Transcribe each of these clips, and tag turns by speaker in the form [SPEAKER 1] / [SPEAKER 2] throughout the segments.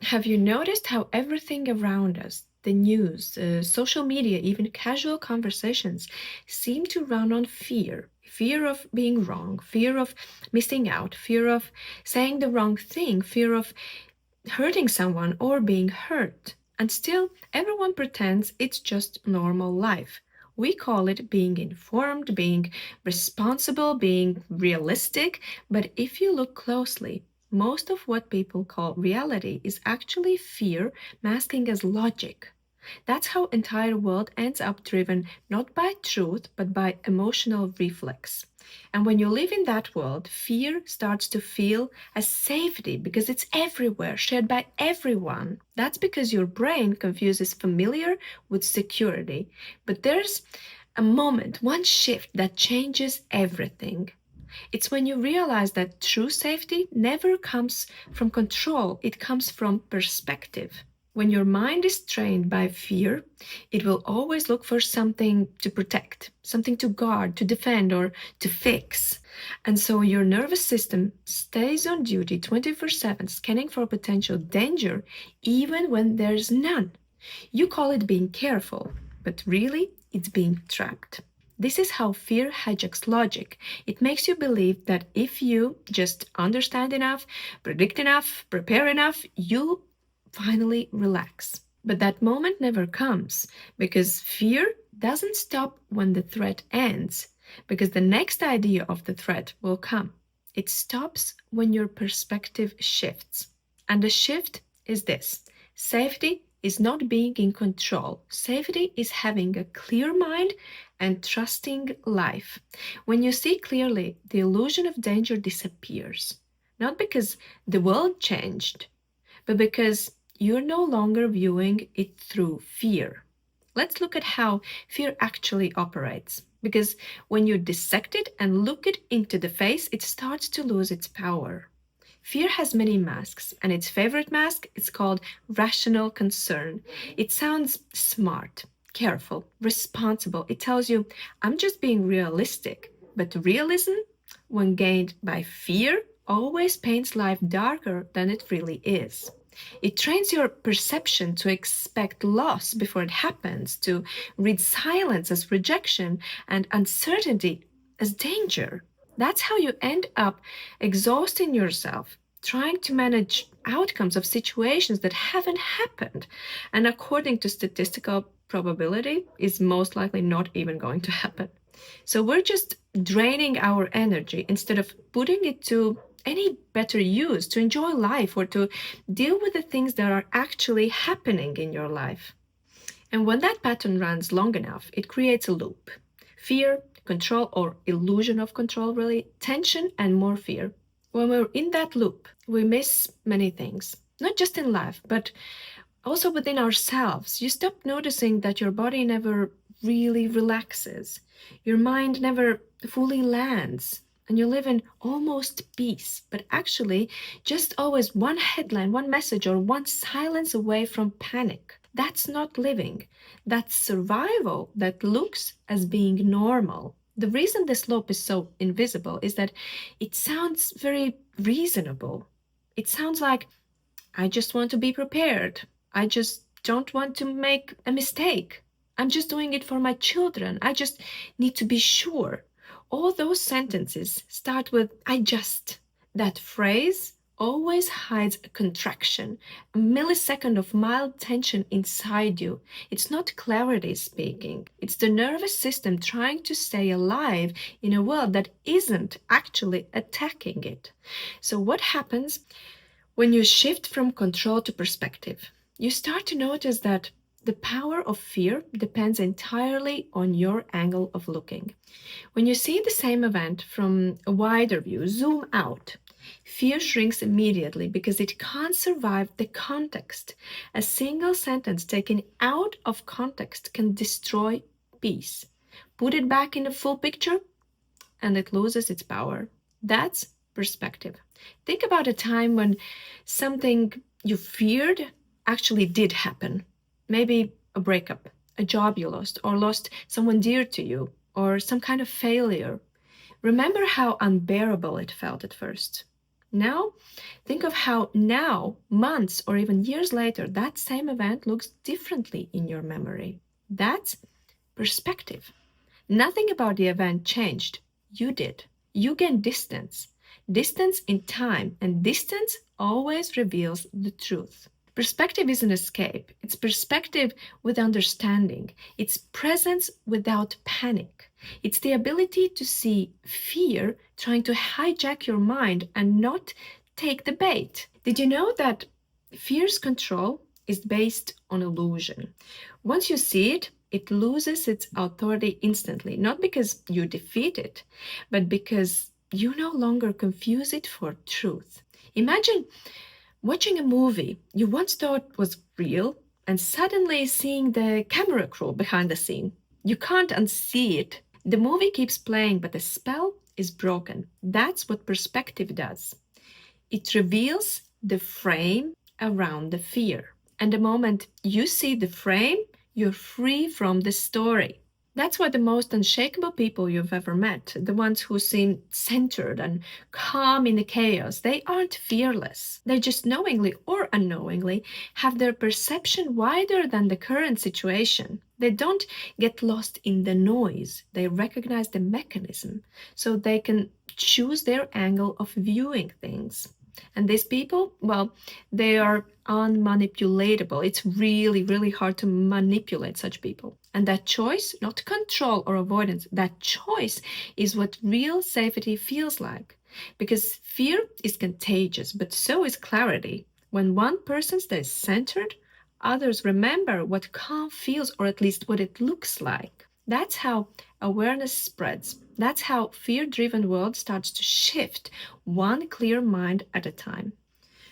[SPEAKER 1] Have you noticed how everything around us, the news, social media, even casual conversations, seem to run on fear? Fear of being wrong, fear of missing out, fear of saying the wrong thing, fear of hurting someone or being hurt. And still, everyone pretends it's just normal life. We call it being informed, being responsible, being realistic. But if you look closely, most of what people call reality is actually fear masking as logic. That's how entire world ends up driven not by truth but by emotional reflex. And when you live in that world, fear starts to feel as safety because it's everywhere, shared by everyone. That's because your brain confuses familiar with security. But there's a moment, one shift that changes everything. It's when you realize that true safety never comes from control, it comes from perspective. When your mind is trained by fear, it will always look for something to protect, something to guard, to defend, or to fix. And so your nervous system stays on duty 24/7, scanning for potential danger, even when there's none. You call it being careful, but really, it's being trapped. This is how fear hijacks logic. It makes you believe that if you just understand enough, predict enough, prepare enough, you'll finally relax. But that moment never comes because fear doesn't stop when the threat ends, because the next idea of the threat will come. It stops when your perspective shifts. And the shift is this: safety is not being in control. Safety is having a clear mind and trusting life. When you see clearly, the illusion of danger disappears. Not because the world changed, but because you're no longer viewing it through fear. Let's look at how fear actually operates. Because when you dissect it and look it into the face, it starts to lose its power. Fear has many masks, and its favorite mask is called rational concern. It sounds smart, careful, responsible. It tells you, I'm just being realistic. But realism, when gained by fear, always paints life darker than it really is. It trains your perception to expect loss before it happens, to read silence as rejection and uncertainty as danger. That's how you end up exhausting yourself, trying to manage outcomes of situations that haven't happened, and according to statistical probability, is most likely not even going to happen. So we're just draining our energy instead of putting it to any better use, to enjoy life or to deal with the things that are actually happening in your life. And when that pattern runs long enough, it creates a loop: fear, control, or illusion of control, really, tension, and more fear. When we're in that loop, we miss many things, not just in life, but also within ourselves. You stop noticing that your body never really relaxes, your mind never fully lands, and you live in almost peace, but actually just always one headline, one message, or one silence away from panic. That's not living. That's survival that looks as being normal. The reason this slope is so invisible is that it sounds very reasonable. It sounds like, I just want to be prepared. I just don't want to make a mistake. I'm just doing it for my children. I just need to be sure. All those sentences start with I just. That phrase always hides a contraction, a millisecond of mild tension inside you. It's not clarity speaking. It's the nervous system trying to stay alive in a world that isn't actually attacking it. So what happens when you shift from control to perspective? You start to notice that the power of fear depends entirely on your angle of looking. When you see the same event from a wider view, zoom out, fear shrinks immediately because it can't survive the context. A single sentence taken out of context can destroy peace. Put it back in the full picture, and it loses its power. That's perspective. Think about a time when something you feared actually did happen. Maybe a breakup, a job you lost, or lost someone dear to you, or some kind of failure. Remember how unbearable it felt at first. Now, think of how now, months or even years later, that same event looks differently in your memory. That's perspective. Nothing about the event changed. You did. You gained distance. Distance in time, and distance always reveals the truth. Perspective is an escape. It's perspective with understanding. It's presence without panic. It's the ability to see fear trying to hijack your mind and not take the bait. Did you know that fear's control is based on illusion? Once you see it, it loses its authority instantly, not because you defeat it, but because you no longer confuse it for truth. Imagine watching a movie you once thought was real and suddenly seeing the camera crew behind the scene. You can't unsee it. The movie keeps playing, but the spell is broken. That's what perspective does. It reveals the frame around the fear. And the moment you see the frame, you're free from the story. That's why the most unshakable people you've ever met, the ones who seem centered and calm in the chaos, they aren't fearless. They just knowingly or unknowingly have their perception wider than the current situation. They don't get lost in the noise. They recognize the mechanism so they can choose their angle of viewing things. And these people, well, they are unmanipulatable. It's really, really hard to manipulate such people. And that choice, not control or avoidance, that choice is what real safety feels like. Because fear is contagious, but so is clarity. When one person stays centered, others remember what calm feels, or at least what it looks like. That's how awareness spreads. That's how fear-driven world starts to shift, one clear mind at a time.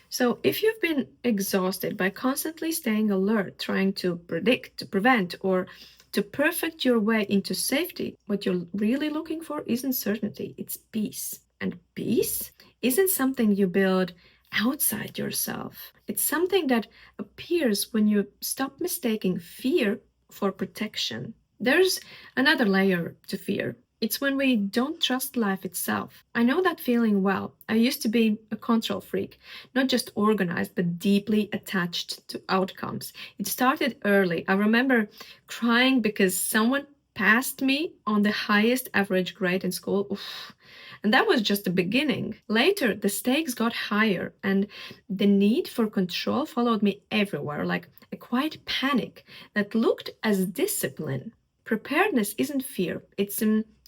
[SPEAKER 1] So if you've been exhausted by constantly staying alert, trying to predict, to prevent, or to perfect your way into safety, what you're really looking for isn't certainty, it's peace. And peace isn't something you build outside yourself. It's something that appears when you stop mistaking fear for protection. There's another layer to fear. It's when we don't trust life itself. I know that feeling well. I used to be a control freak, not just organized, but deeply attached to outcomes. It started early. I remember crying because someone passed me on the highest average grade in school. Oof. And that was just the beginning. Later, the stakes got higher, and the need for control followed me everywhere, like a quiet panic that looked as discipline. Preparedness isn't fear, it's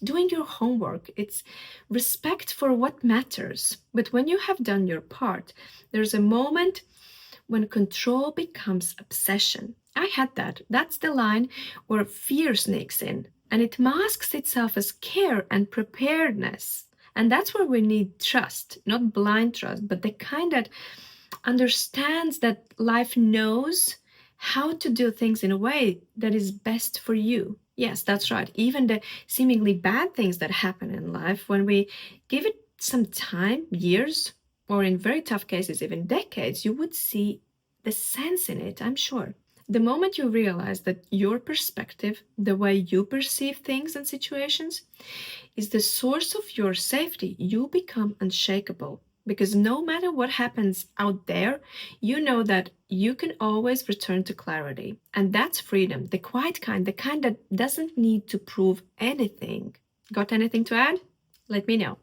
[SPEAKER 1] doing your homework, it's respect for what matters. But when you have done your part, there's a moment when control becomes obsession. I had that. That's the line where fear sneaks in, and it masks itself as care and preparedness. And that's where we need trust, not blind trust, but the kind that understands that life knows how to do things in a way that is best for you. Yes, that's right. Even the seemingly bad things that happen in life, when we give it some time, years, or in very tough cases, even decades, you would see the sense in it, I'm sure. The moment you realize that your perspective, the way you perceive things and situations, is the source of your safety, you become unshakable. Because no matter what happens out there, you know that you can always return to clarity. And that's freedom, the quiet kind, the kind that doesn't need to prove anything. Got anything to add? Let me know.